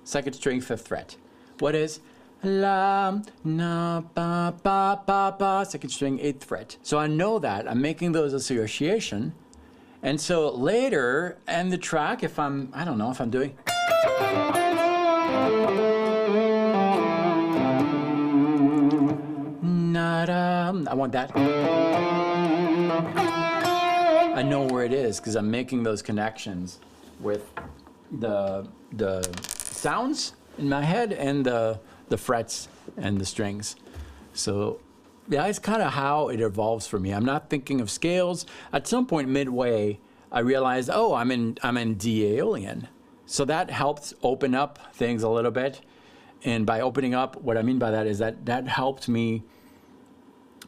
Second string, 5th fret. What is La, na, ba, ba, ba, ba, second string, 8th fret. So I know that. I'm making those association. And so later in the track, if I don't know, if I'm doing. I want that. I know where it is because I'm making those connections with the sounds in my head and the frets and the strings. So yeah, it's kind of how it evolves for me. I'm not thinking of scales. At some point midway, I realized, oh, I'm in D Aeolian. So that helped open up things a little bit. And by opening up, what I mean by that is that helped me,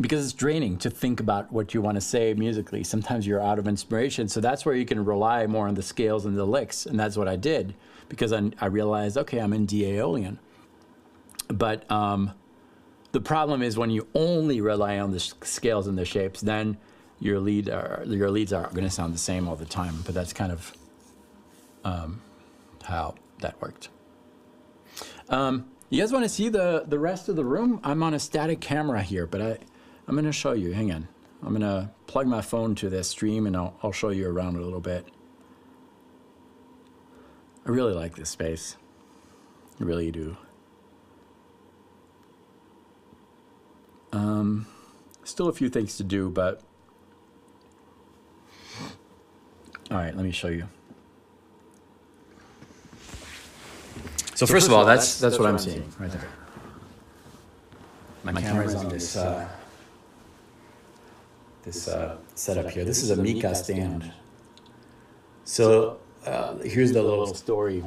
because it's draining to think about what you want to say musically. Sometimes you're out of inspiration. So that's where you can rely more on the scales and the licks. And that's what I did, because I realized, okay, I'm in D Aeolian. But the problem is when you only rely on the scales and the shapes, then your leads are going to sound the same all the time. But that's kind of how that worked. You guys want to see the rest of the room? I'm on a static camera here, but I'm going to show you. Hang on. I'm going to plug my phone to this stream, and I'll show you around a little bit. I really like this space. I really do. Still a few things to do, but all right, let me show you. So first of all, that's what I'm seeing right there. My camera's on this setup here. This is a Mika stand. So here's the little story.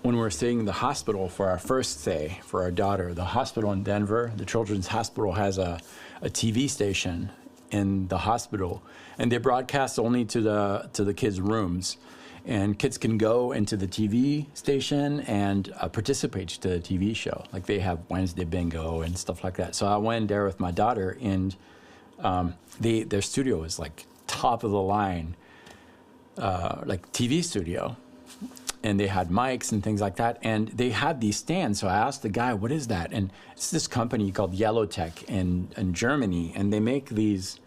When we were staying in the hospital for our first stay for our daughter, the hospital in Denver, the Children's Hospital has a TV station in the hospital, and they broadcast only to the kids' rooms. And kids can go into the TV station and participate to the TV show. Like they have Wednesday bingo and stuff like that. So I went there with my daughter, and their studio is like top of the line, like TV studio. And they had mics and things like that. And they had these stands. So I asked the guy, what is that? And it's this company called Yellowtech in Germany. And they make these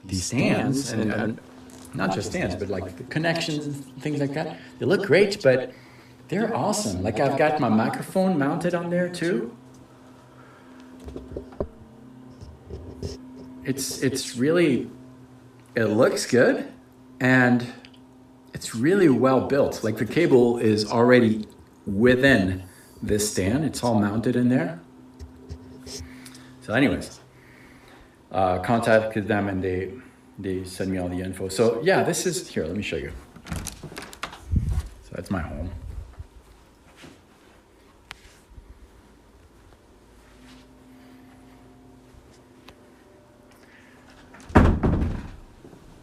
stands and not just stands, but like the connections and things like that. They look great, but they're awesome. Like I've got my microphone mounted on there too. It's really, it looks good, and it's really well built. Like the cable is already within this stand. It's all mounted in there. So anyways, contacted them, and they send me all the info. So yeah, this is, here, let me show you. So that's my home.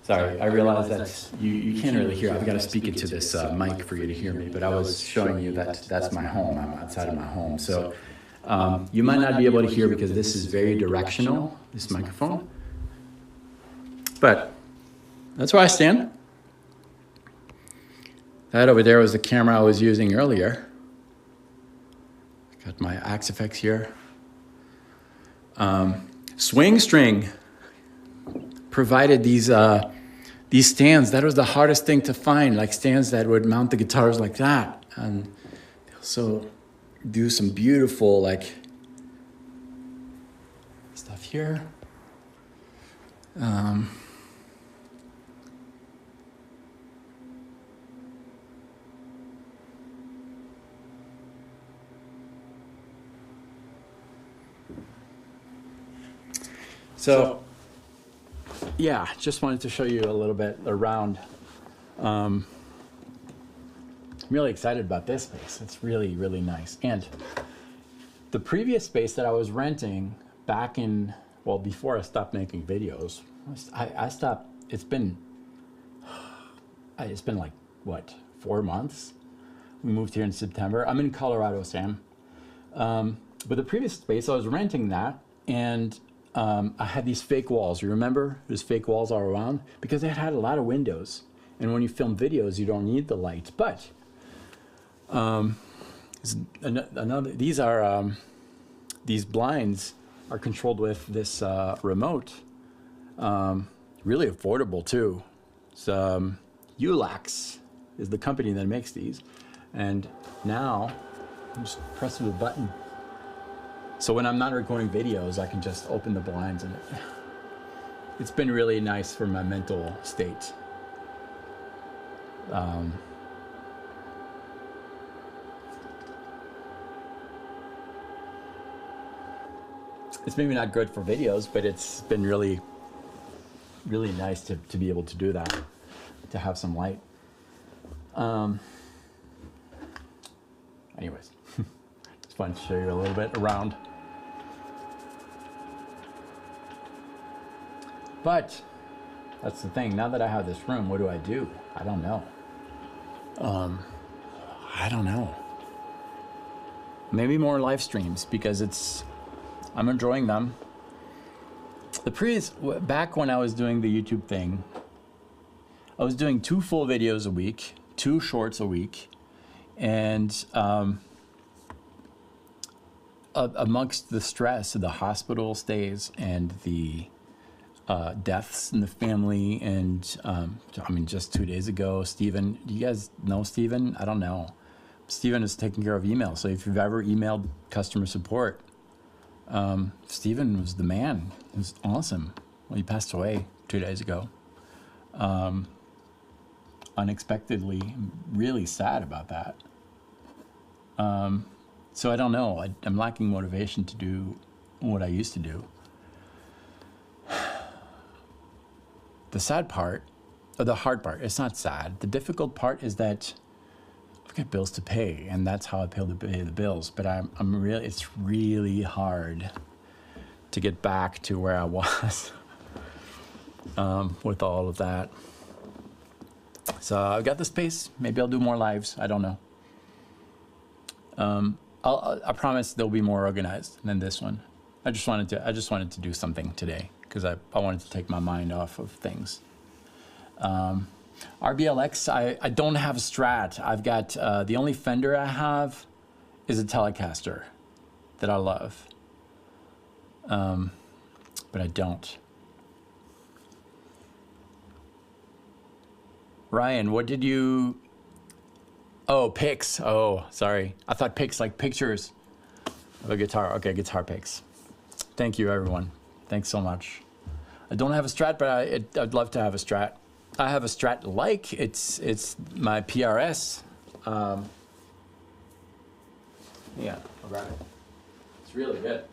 Sorry, I realize that you can't really hear. I've got to speak into this mic for you to hear me, but I was showing you that that's my home. I'm outside of my home. So you might not be able to hear because this is very directional, this microphone. But that's where I stand. That over there was the camera I was using earlier. Got my Axe effects here. Swing String provided these stands. That was the hardest thing to find, like stands that would mount the guitars like that. And they also do some beautiful like stuff here. So, yeah, just wanted to show you a little bit around. I'm really excited about this space. It's really, really nice. And the previous space that I was renting back in, well, before I stopped making videos, I stopped, it's been like, what, 4 months? We moved here in September. I'm in Colorado, Sam. But the previous space, I was renting that, and I had these fake walls. You remember? There's fake walls all around because it had a lot of windows. And when you film videos, you don't need the light. But there's Another. These blinds are controlled with this remote. Really affordable too. It's Ulax is the company that makes these, and now I'm just pressing the button. So when I'm not recording videos, I can just open the blinds, and it's been really nice for my mental state. It's maybe not good for videos, but it's been really, really nice to be able to do that, to have some light. Anyways, it's fun to show you a little bit around. But that's the thing. Now that I have this room, what do I do? I don't know. I don't know. Maybe more live streams, because I'm enjoying them. Back when I was doing the YouTube thing, I was doing 2 full videos a week, 2 shorts a week, and amongst the stress of the hospital stays and the deaths in the family, and I mean, just 2 days ago, Steven, do you guys know Steven? I don't know. Steven is taking care of email, so if you've ever emailed customer support, Steven was the man. It was awesome. Well, he passed away 2 days ago. Unexpectedly, I'm really sad about that. So I don't know. I'm lacking motivation to do what I used to do. The sad part, or the hard part, it's not sad. The difficult part is that I've got bills to pay, and that's how I pay the bills. But it's really hard to get back to where I was with all of that. So I've got the space. Maybe I'll do more lives. I don't know. I promise they'll be more organized than this one. I just wanted to do something today, because I wanted to take my mind off of things. RBLX, I don't have a Strat. I've got, the only Fender I have is a Telecaster that I love. But I don't. Ryan, what did you... Oh, pics. Oh, sorry. I thought pics like pictures of a guitar. Okay, guitar pics. Thank you, everyone. Thanks so much. I don't have a Strat, but I'd love to have a Strat. I have a Strat like. It's my PRS. Yeah, I'll grab it. It's really good.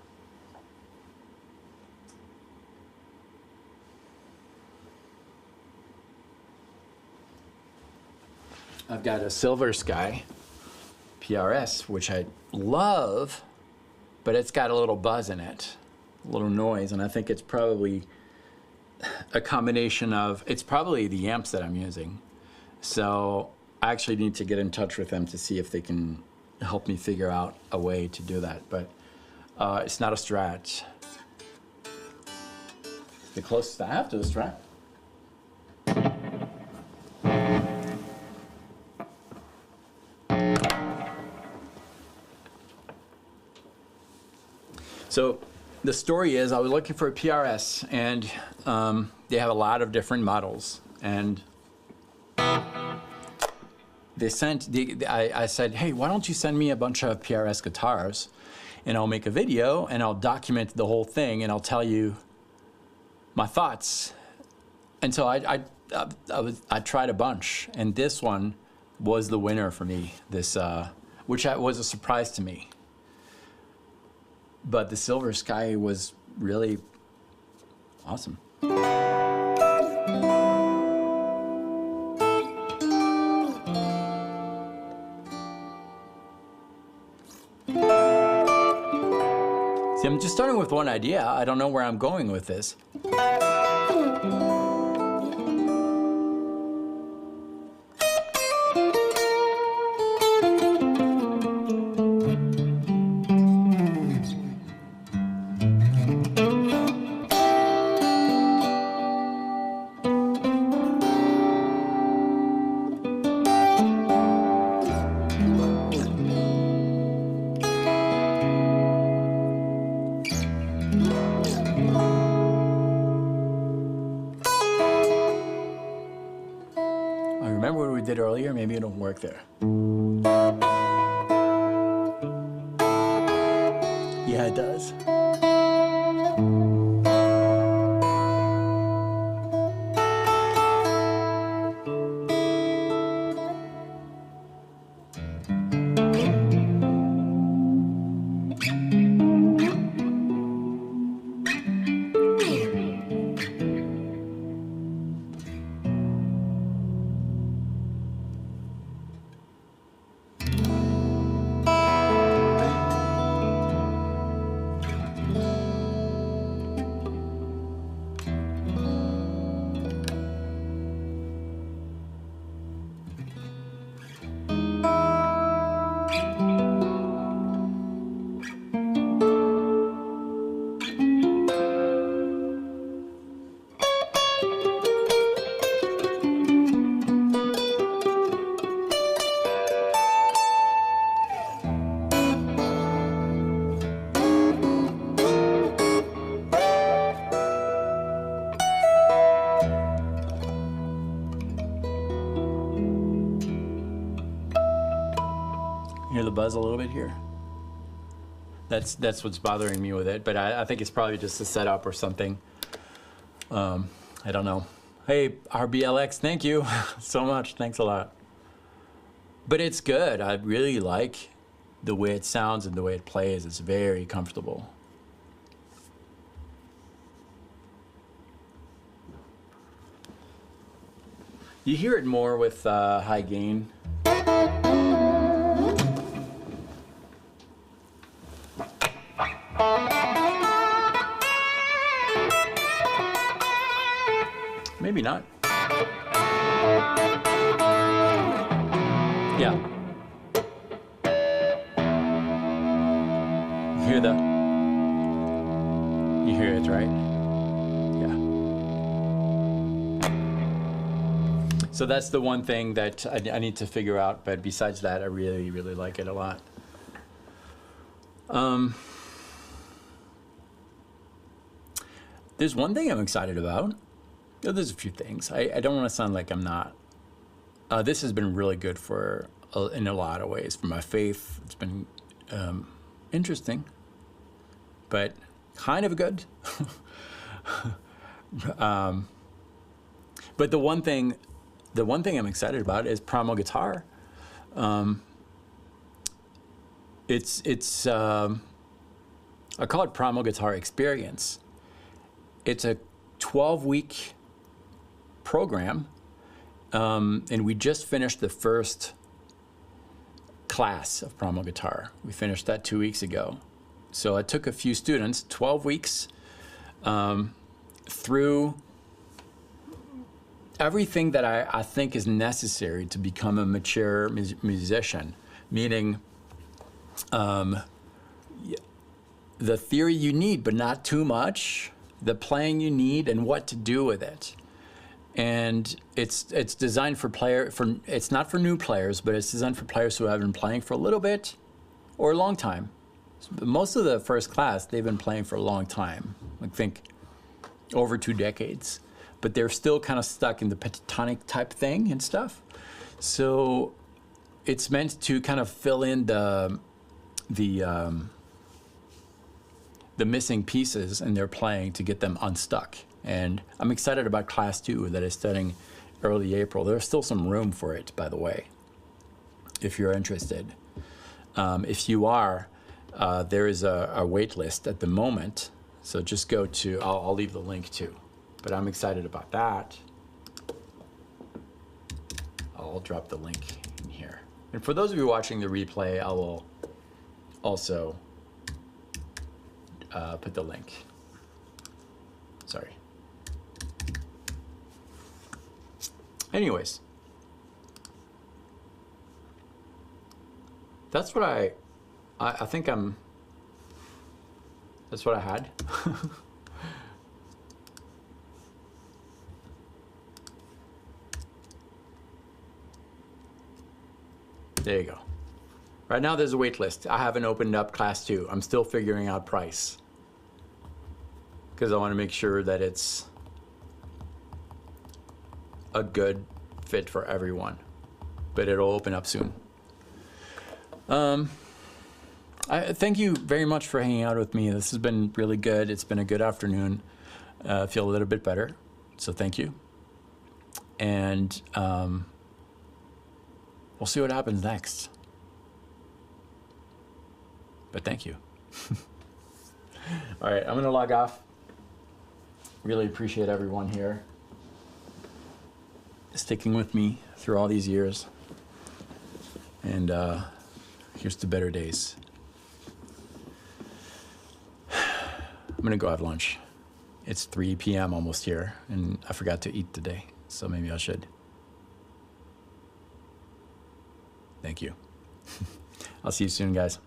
I've got a Silver Sky PRS, which I love, but it's got a little buzz in it, a little noise, and I think it's probably a combination of, it's probably the amps that I'm using. So I actually need to get in touch with them to see if they can help me figure out a way to do that, but it's not a Strat. The closest I have to a Strat. So the story is, I was looking for a PRS, and they have a lot of different models, and they sent, I said, hey, why don't you send me a bunch of PRS guitars, and I'll make a video, and I'll document the whole thing, and I'll tell you my thoughts. And so I tried a bunch, and this one was the winner for me, this, which was a surprise to me. But the Silver Sky was really awesome. See, I'm just starting with one idea. I don't know where I'm going with this. Remember what we did earlier? Maybe it don't work there. Yeah, it does. Hear the buzz a little bit here? That's what's bothering me with it, but I think it's probably just a setup or something. I don't know. Hey, RBLX, thank you so much. Thanks a lot. But it's good. I really like the way it sounds and the way it plays. It's very comfortable. You hear it more with high gain. Maybe not. Yeah. You hear it, right? Yeah. So that's the one thing that I need to figure out, but besides that, I really, really like it a lot. There's one thing I'm excited about. There's a few things. I don't want to sound like I'm not. This has been really good for, in a lot of ways, for my faith. It's been interesting, but kind of good. But the one thing I'm excited about is Primal Guitar. It's I call it Primal Guitar Experience. It's a 12-week program, and we just finished the first class of Primal Guitar. We finished that 2 weeks ago. So I took a few students, 12 weeks, through everything that I think is necessary to become a mature musician, meaning the theory you need, but not too much, the playing you need, and what to do with it. And it's designed for it's not for new players, but it's designed for players who have been playing for a little bit or a long time. Most of the first class, they've been playing for a long time, I think over 2 decades, but they're still kind of stuck in the pentatonic type thing and stuff. So it's meant to kind of fill in the missing pieces in their playing to get them unstuck. And I'm excited about class 2 that is starting early April. There's still some room for it, by the way, if you're interested. If you are, there is a wait list at the moment. So just go to, I'll leave the link too, but I'm excited about that. I'll drop the link in here. And for those of you watching the replay, I will also put the link. Sorry. Anyways, that's what I think that's what I had. There you go. Right now there's a wait list. I haven't opened up class 2. I'm still figuring out price, because I want to make sure that it's a good fit for everyone, but it'll open up soon. I thank you very much for hanging out with me. This has been really good. It's been a good afternoon. I feel a little bit better, so thank you. And we'll see what happens next. But thank you. All right, I'm gonna log off. Really appreciate everyone here sticking with me through all these years. And here's to better days. I'm gonna go have lunch. It's 3 p.m. almost here, and I forgot to eat today, so maybe I should. Thank you. I'll see you soon, guys.